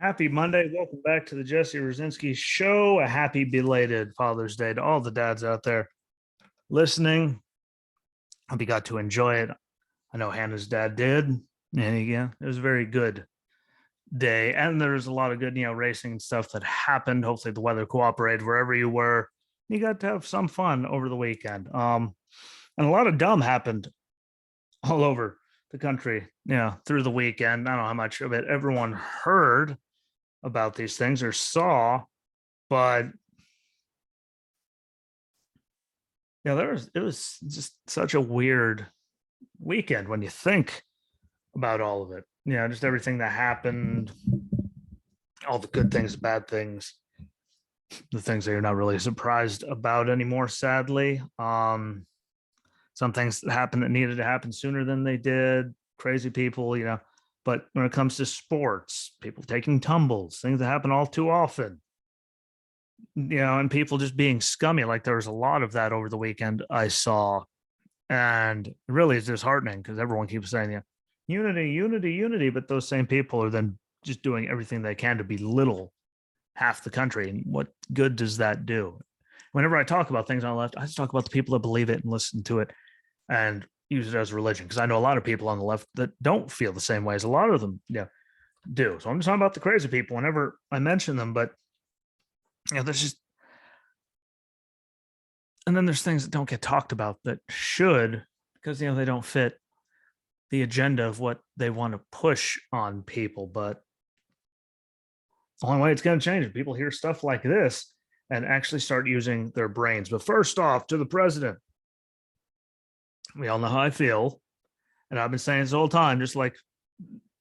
Happy Monday. Welcome back to the Jesse Rucinski Show. A happy belated Father's Day to all the dads out there listening. Hope you got to enjoy it. I know Hannah's dad did. And yeah, it was a very good day. And there's a lot of good, racing stuff that happened. Hopefully the weather cooperated wherever you were. You got to have some fun over the weekend. And a lot of dumb happened all over the country, through the weekend. I don't know how much of it everyone heard about these things or saw, but it was just such a weird weekend when you think about all of it. Just everything that happened, all the good things, bad things, the things that you're not really surprised about anymore, sadly. Some things that happened that needed to happen sooner than they did, crazy people, but when it comes to sports, people taking tumbles, things that happen all too often, and people just being scummy. Like there was a lot of that over the weekend I saw. And it really is disheartening because everyone keeps saying, unity, unity, unity. But those same people are then just doing everything they can to belittle half the country. And what good does that do? Whenever I talk about things on the left, I just talk about the people that believe it and listen to it and use it as religion. Because I know a lot of people on the left that don't feel the same way as a lot of them do. So I'm just talking about the crazy people whenever I mention them. But there's just, and then there's things that don't get talked about that should, because they don't fit the agenda of what they want to push on people. But the only way it's going to change is people hear stuff like this and actually start using their brains. But first off, to the president, we all know how I feel, and I've been saying this the whole time, just like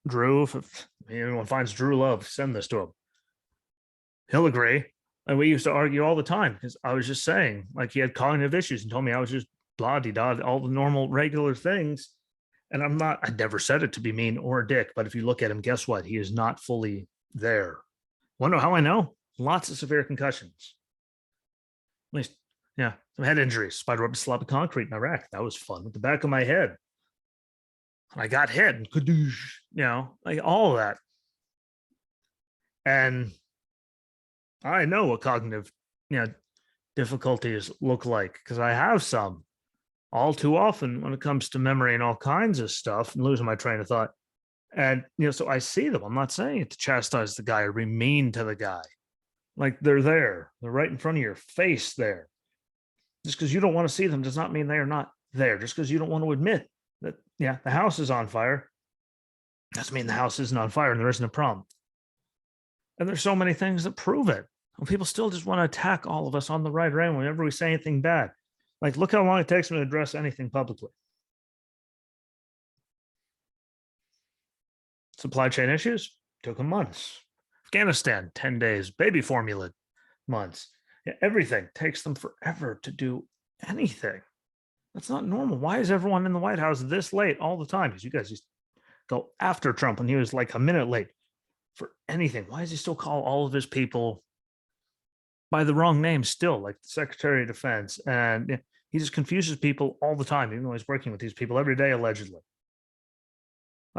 Drew. If anyone finds Drew love, send this to him. He'll agree. And we used to argue all the time because I was just saying, like, he had cognitive issues and told me I was just blah de da, all the normal, regular things. And I never said it to be mean or a dick, but if you look at him, guess what? He is not fully there. Wonder how I know? Lots of severe concussions. At least, some head injuries. Spider web slab of concrete in Iraq. That was fun. With the back of my head. I got hit and kadoosh, like all of that. And I know what cognitive, difficulties look like because I have some all too often when it comes to memory and all kinds of stuff and losing my train of thought. And, so I see them. I'm not saying it to chastise the guy or be mean to the guy. Like they're there. They're right in front of your face there. Just because you don't want to see them does not mean they are not there. Just because you don't want to admit that, the house is on fire doesn't mean the house isn't on fire and there isn't a problem. And there's so many things that prove it. And people still just want to attack all of us on the right or end whenever we say anything bad. Like, look how long it takes me to address anything publicly. Supply chain issues took them months. Afghanistan, 10 days. Baby formula, months. Everything takes them forever to do anything. That's not normal. Why is everyone in the White House this late all the time? Because you guys just go after Trump when he was like a minute late for anything. Why does he still call all of his people by the wrong name still, like the Secretary of Defense? And he just confuses people all the time, even though he's working with these people every day, allegedly.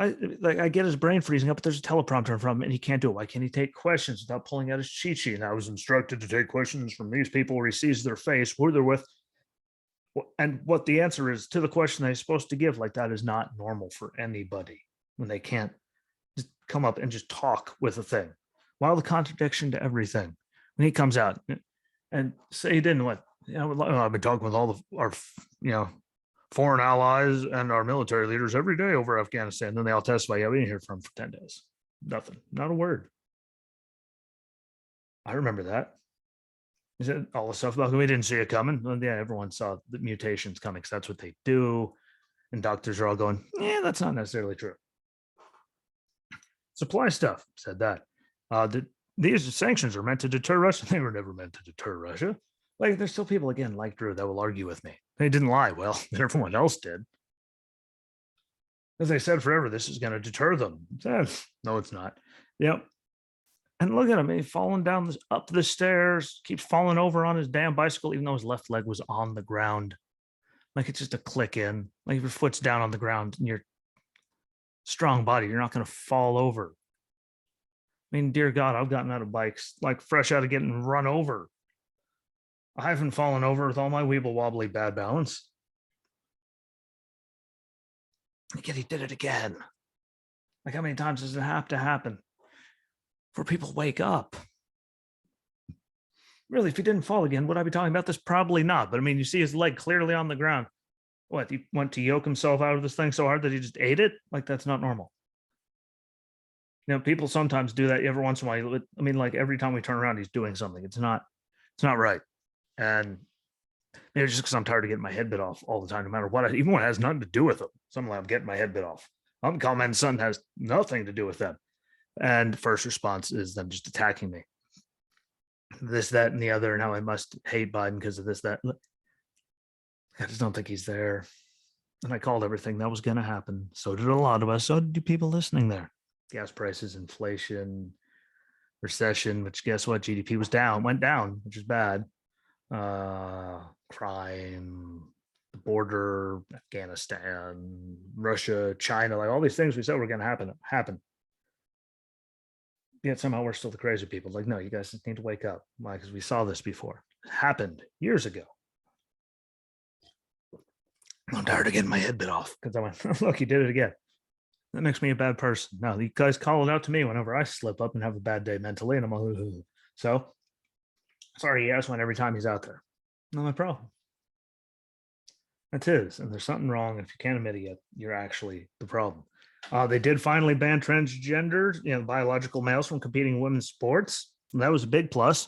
I get his brain freezing up, but there's a teleprompter in front of him and he can't do it. Why can't he take questions without pulling out his cheat sheet? And I was instructed to take questions from these people where he sees their face, who they're with, and what the answer is to the question they're supposed to give. Like, that is not normal for anybody when they can't just come up and just talk with a thing. While the contradiction to everything, when he comes out and say he didn't, what, I've been talking with all of our, foreign allies and our military leaders every day over Afghanistan. Then they all testify, we didn't hear from him for 10 days. Nothing, not a word. I remember that. He said all the stuff about we didn't see it coming. Well, everyone saw the mutations coming because that's what they do. And doctors are all going, that's not necessarily true. Supply stuff said that. These sanctions are meant to deter Russia. They were never meant to deter Russia. Like, there's still people, again, like Drew, that will argue with me. They didn't lie. Well, everyone else did. As they said forever, this is going to deter them. No, it's not. Yep. And look at him. He's falling down up the stairs, keeps falling over on his damn bicycle, even though his left leg was on the ground. Like, it's just a click in. Like, if your foot's down on the ground and you're strong body, you're not going to fall over. I mean, dear God, I've gotten out of bikes like fresh out of getting run over. I haven't fallen over with all my weeble wobbly bad balance. Yet he did it again. Like, how many times does it have to happen for people wake up? Really, if he didn't fall again, would I be talking about this? Probably not. But I mean, you see his leg clearly on the ground. What, he went to yoke himself out of this thing so hard that he just ate it? Like, that's not normal. You know, people sometimes do that every once in a while. I mean, like every time we turn around, he's doing something. It's not right. And maybe it's just because I'm tired of getting my head bit off all the time, no matter what, even when it has nothing to do with them. Suddenly I'm getting my head bit off. I'm calling son has nothing to do with them. And first response is them just attacking me. This, that, and the other, and how I must hate Biden because of this, that. I just don't think he's there. And I called everything that was going to happen. So did a lot of us. So did people listening there. Gas prices, inflation, recession, which guess what? GDP was down, went down, which is bad. Crime, the border, Afghanistan, Russia, China, like all these things we said were going to happen. Yet somehow we're still the crazy people. Like, no, you guys just need to wake up. Why? Because we saw this before. It happened years ago. I'm tired of getting my head bit off because I went, look, you did it again. That makes me a bad person. No, you guys call it out to me whenever I slip up and have a bad day mentally. And I'm like, so sorry, he asked one every time he's out there. Not my problem. That's his. And there's something wrong. If you can't admit it yet, you're actually the problem. They did finally ban transgender, biological males from competing in women's sports. That was a big plus.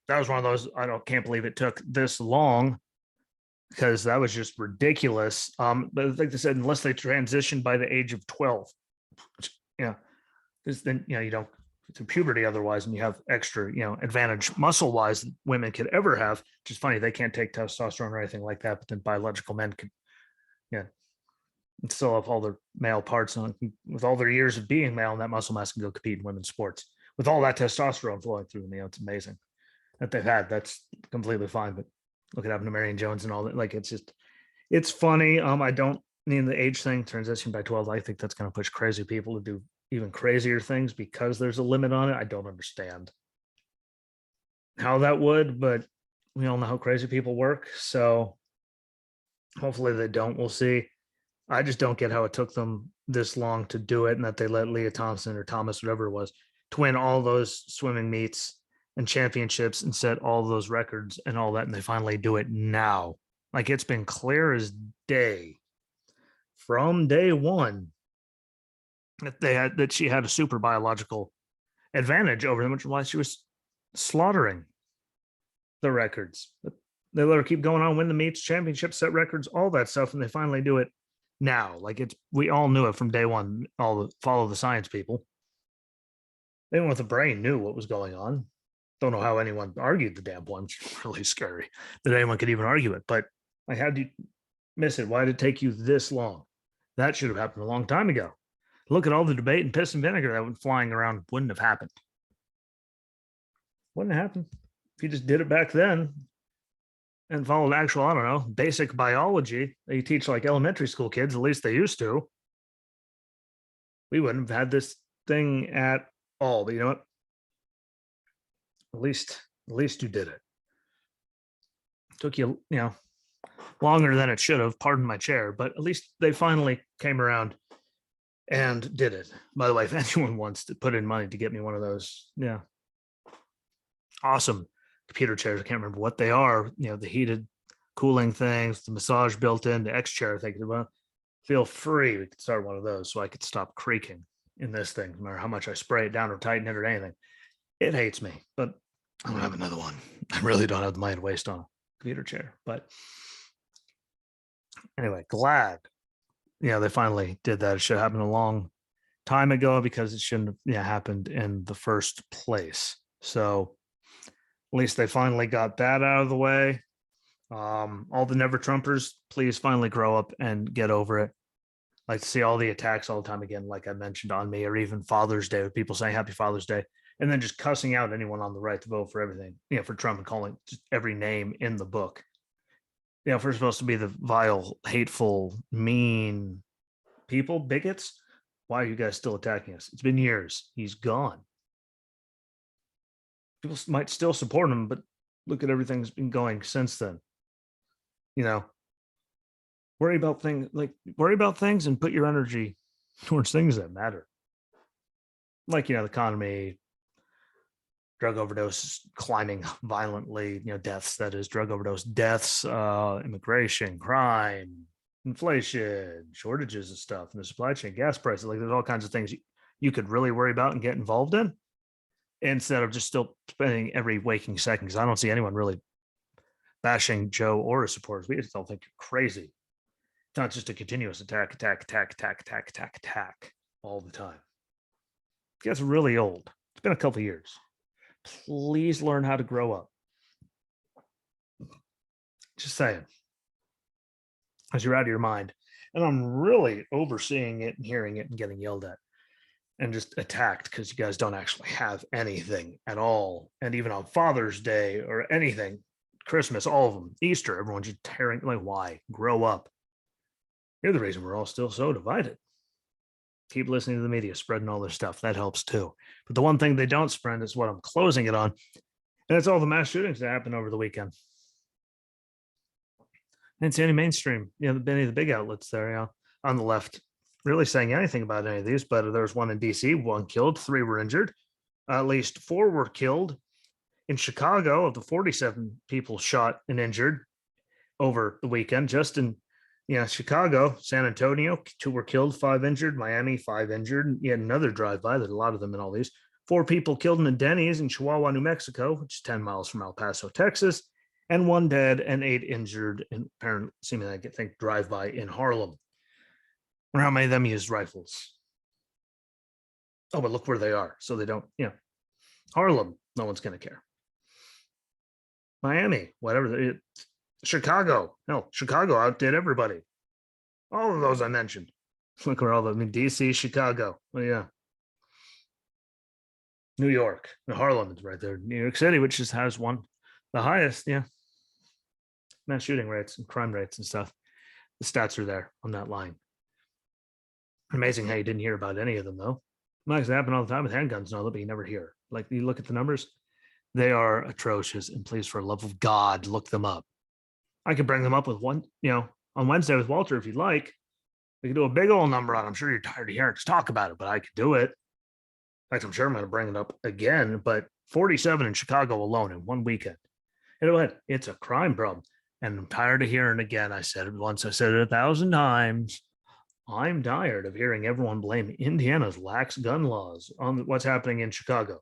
That was one of those, can't believe it took this long, because that was just ridiculous. But like they said, unless they transition by the age of 12, because then, you don't through puberty otherwise, and you have extra, advantage muscle wise that women could ever have, which is funny. They can't take testosterone or anything like that, but then biological men could, still have all their male parts on with all their years of being male, and that muscle mass can go compete in women's sports with all that testosterone flowing through them. It's amazing that they've had. That's completely fine. But look at happened to Marion Jones and all that. Like, it's funny. I don't mean the age thing, transition by 12. I think that's going to push crazy people to do even crazier things because there's a limit on it. I don't understand how that would, but we all know how crazy people work. So hopefully they don't. We'll see. I just don't get how it took them this long to do it, and that they let Leah Thompson or Thomas, whatever it was, to win all those swimming meets and championships and set all those records and all that. And they finally do it now. Like, it's been clear as day from day one that she had a super biological advantage over them, which is why she was slaughtering the records. But they let her keep going on, win the meets, championships, set records, all that stuff, and they finally do it now. Like, we all knew it from day one. All the follow the science people, anyone with a brain knew what was going on. Don't know how anyone argued the damn one. It's really scary that anyone could even argue it. But like, how did you miss it? Why did it take you this long? That should have happened a long time ago. Look at all the debate and piss and vinegar that went flying around. Wouldn't have happened. Wouldn't have happened if you just did it back then and followed actual, I don't know, basic biology that you teach like elementary school kids. At least they used to. We wouldn't have had this thing at all. But you know what? At least you did it. Took you, longer than it should have. Pardon my chair, but at least they finally came around and did it. By the way, if anyone wants to put in money to get me one of those, awesome computer chairs. I can't remember what they are. The heated cooling things, the massage built in, the X chair. I think, well, feel free. We could start one of those so I could stop creaking in this thing, no matter how much I spray it down or tighten it or anything. It hates me, but I don't have another one. I really don't have the money to waste on a computer chair. But anyway, glad, they finally did that. It should have happened a long time ago because it shouldn't have happened in the first place. So at least they finally got that out of the way. All the never Trumpers, please finally grow up and get over it. I like to see all the attacks all the time again, like I mentioned, on me, or even Father's Day with people saying Happy Father's Day, and then just cussing out anyone on the right to vote for everything, for Trump, and calling just every name in the book. If we're supposed to be the vile, hateful, mean people, bigots, why are you guys still attacking us? It's been years. He's gone. People might still support him, but look at everything that's been going since then. You know, worry about things and put your energy towards things that matter. Like, the economy, drug overdose climbing violently, deaths, that is drug overdose deaths, immigration, crime, inflation, shortages of stuff in the supply chain, gas prices. Like, there's all kinds of things you could really worry about and get involved in instead of just still spending every waking second. Because I don't see anyone really bashing Joe or his supporters. We just don't think you're crazy. It's not just a continuous attack all the time. It gets really old. It's been a couple of years. Please learn how to grow up. Just saying. As you're out of your mind. And I'm really overseeing it and hearing it and getting yelled at and just attacked because you guys don't actually have anything at all. And even on Father's Day or anything, Christmas, all of them, Easter, everyone's just tearing. Like, why? Grow up. You're the reason we're all still so divided. Keep listening to the media, spreading all this stuff. That helps too. But the one thing they don't spread is what I'm closing it on. And it's all the mass shootings that happened over the weekend. I didn't see any mainstream, any of the big outlets there, on the left, really saying anything about any of these. But there was one in DC, 1 killed, 3 were injured. At least 4 were killed. In Chicago, of the 47 people shot and injured over the weekend, just in Chicago, San Antonio, 2 were killed, 5 injured. Miami, 5 injured. Yet another drive-by. There's a lot of them in all these. 4 people killed in the Denny's in Chihuahua, New Mexico, which is 10 miles from El Paso, Texas, and 1 dead and 8 injured in apparently, seemingly, I think, drive-by in Harlem. I wonder how many of them used rifles. Oh, but look where they are. So they don't, Harlem, no one's going to care. Miami, whatever. Chicago, no, Chicago outdid everybody. All of those I mentioned. Look where all of them, DC, Chicago. Well, yeah. New York, Harlem is right there. New York City, which just has the highest, mass shooting rates and crime rates and stuff. The stats are there on that line. Amazing how you didn't hear about any of them, though. It happen all the time with handguns and all that, but you never hear. Like, you look at the numbers, they are atrocious. And please, for the love of God, look them up. I could bring them up with one, on Wednesday with Walter if you'd like. We could do a big old number on it. I'm sure you're tired of hearing us talk about it, but I could do it. In fact, I'm sure I'm going to bring it up again, but 47 in Chicago alone in one weekend. And it's a crime problem. And I'm tired of hearing again. I said it once, I said it 1,000 times. I'm tired of hearing everyone blame Indiana's lax gun laws on what's happening in Chicago.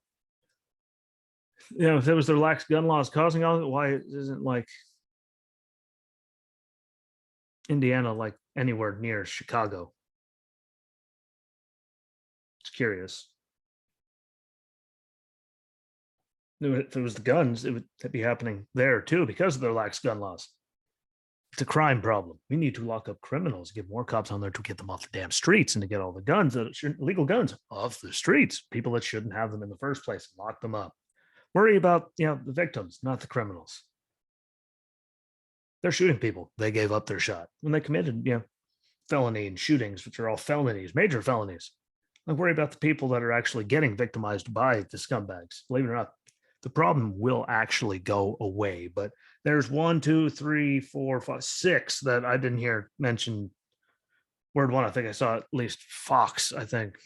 If it was their lax gun laws causing all of it, why isn't like Indiana like anywhere near Chicago? It's curious. If it was the guns, it would be happening there too because of their lax gun laws. It's a crime problem. We need to lock up criminals, get more cops on there to get them off the damn streets and to get all the guns, illegal guns, off the streets. People that shouldn't have them in the first place, lock them up. Worry about the victims, not the criminals. They're shooting people. They gave up their shot when they committed felony and shootings, which are all felonies, major felonies. Like, worry about the people that are actually getting victimized by the scumbags. Believe it or not, the problem will actually go away. But there's 1, 2, 3, 4, 5, 6 that I didn't hear mentioned. Word one, I think I saw at least Fox, I think.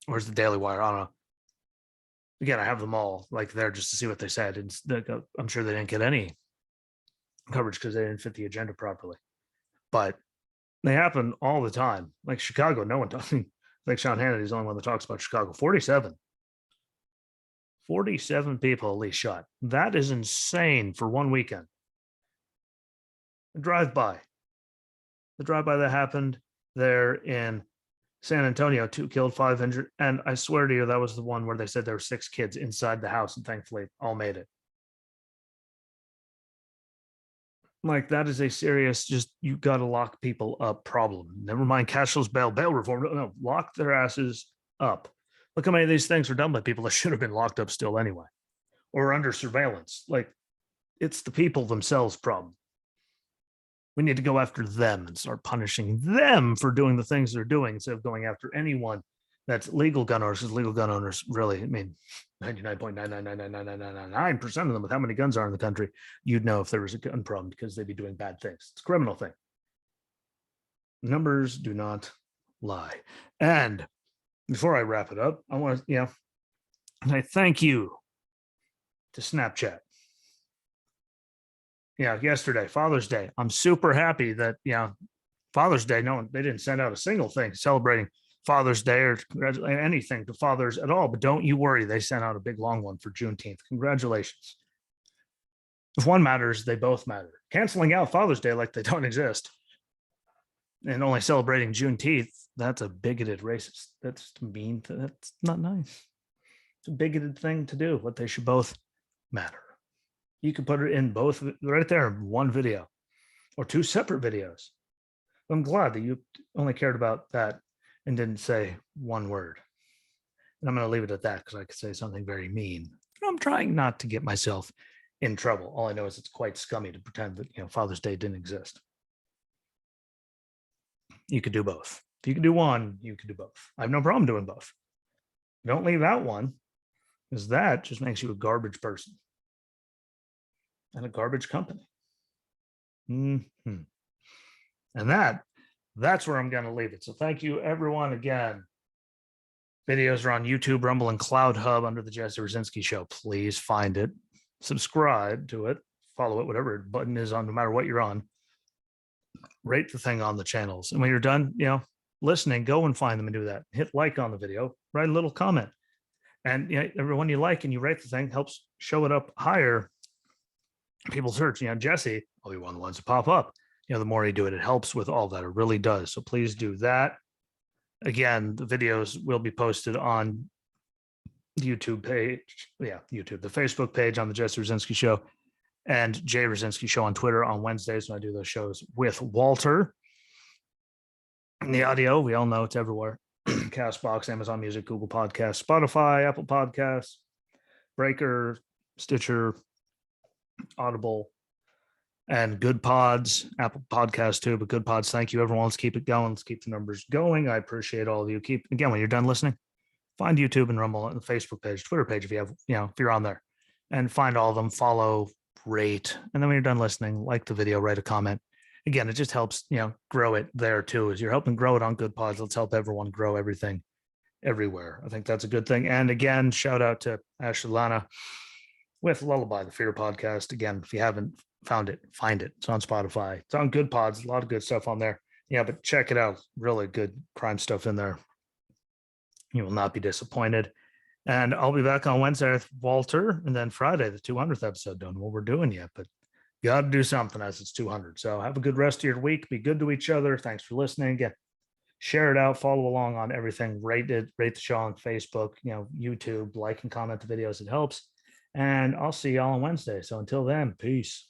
Where's the Daily Wire? I don't know. Again, I have them all like there just to see what they said. And I'm sure they didn't get any coverage because they didn't fit the agenda properly. But they happen all the time. Like Chicago, no one talks. Like Sean Hannity's the only one that talks about Chicago. 47 people at least shot. That is insane for one weekend. The drive-by that happened there in San Antonio, 2 killed, 5 injured. And I swear to you, that was the one where they said there were 6 kids inside the house, and thankfully all made it. Like, that is a serious, just, you got to lock people up problem. Never mind cashless bail reform. No, lock their asses up. Look how many of these things are done by people that should have been locked up still anyway, or under surveillance. Like, it's the people themselves problem. We need to go after them and start punishing them for doing the things they're doing instead of going after anyone that's legal gun owners. Because legal gun owners really, 99.9999999% of them with how many guns are in the country, you'd know if there was a gun problem because they'd be doing bad things. It's a criminal thing. Numbers do not lie. And before I wrap it up, I want to, and I thank you to Snapchat. Yesterday, Father's Day. I'm super happy that, Father's Day, no one, they didn't send out a single thing celebrating Father's Day or anything to fathers at all. But don't you worry, they sent out a big long one for Juneteenth. Congratulations. If one matters, they both matter. Canceling out Father's Day like they don't exist and only celebrating Juneteenth, that's a bigoted racist. That's mean. That's not nice. It's a bigoted thing to do, but they should both matter. You can put it in both right there in one video or two separate videos. I'm glad that you only cared about that and didn't say one word. And I'm going to leave it at that because I could say something very mean. I'm trying not to get myself in trouble. All I know is it's quite scummy to pretend that, Father's Day didn't exist. You could do both. If you could do one, you could do both. I have no problem doing both. Don't leave out one because that just makes you a garbage person and a garbage company. Mm-hmm. And that's where I'm going to leave it. So thank you, everyone, again. Videos are on YouTube, Rumble, and Cloud Hub under the Jesse Rucinski Show. Please find it, subscribe to it, follow it, whatever button is on, no matter what you're on. Rate the thing on the channels. And when you're done, listening, go and find them and do that. Hit like on the video, write a little comment. And everyone you like and you rate the thing helps show it up higher. People search, Jesse, I'll be one of the ones to pop up. The more you do it, it helps with all that. It really does. So please do that. Again, the videos will be posted on the YouTube page. Yeah, YouTube, the Facebook page on the Jesse Rucinski Show and Jay Rucinski Show on Twitter on Wednesdays when I do those shows with Walter. And the audio, we all know it's everywhere. Castbox, Amazon Music, Google Podcasts, Spotify, Apple Podcasts, Breaker, Stitcher, Audible, and Good Pods, Apple Podcasts too, but Good Pods. Thank you, everyone. Let's keep it going. Let's keep the numbers going. I appreciate all of you. Again, when you're done listening, find YouTube and Rumble and the Facebook page, Twitter page if you have, if you're on there, and find all of them, follow, rate, and then when you're done listening, like the video, write a comment. Again, it just helps, grow it there too. As you're helping grow it on Good Pods, let's help everyone grow everything everywhere. I think that's a good thing. And again, shout out to Ashley Lana with Lullaby, the Fear podcast. Again, if you haven't found it, find it. It's on Spotify. It's on Good Pods. A lot of good stuff on there. But check it out. Really good crime stuff in there. You will not be disappointed. And I'll be back on Wednesday with Walter, and then Friday, the 200th episode. Don't know what we're doing yet, but got to do something as it's 200. So have a good rest of your week. Be good to each other. Thanks for listening. Again, share it out. Follow along on everything. Rate the show on Facebook, YouTube. Like and comment the videos. It helps. And I'll see y'all on Wednesday. So until then, peace.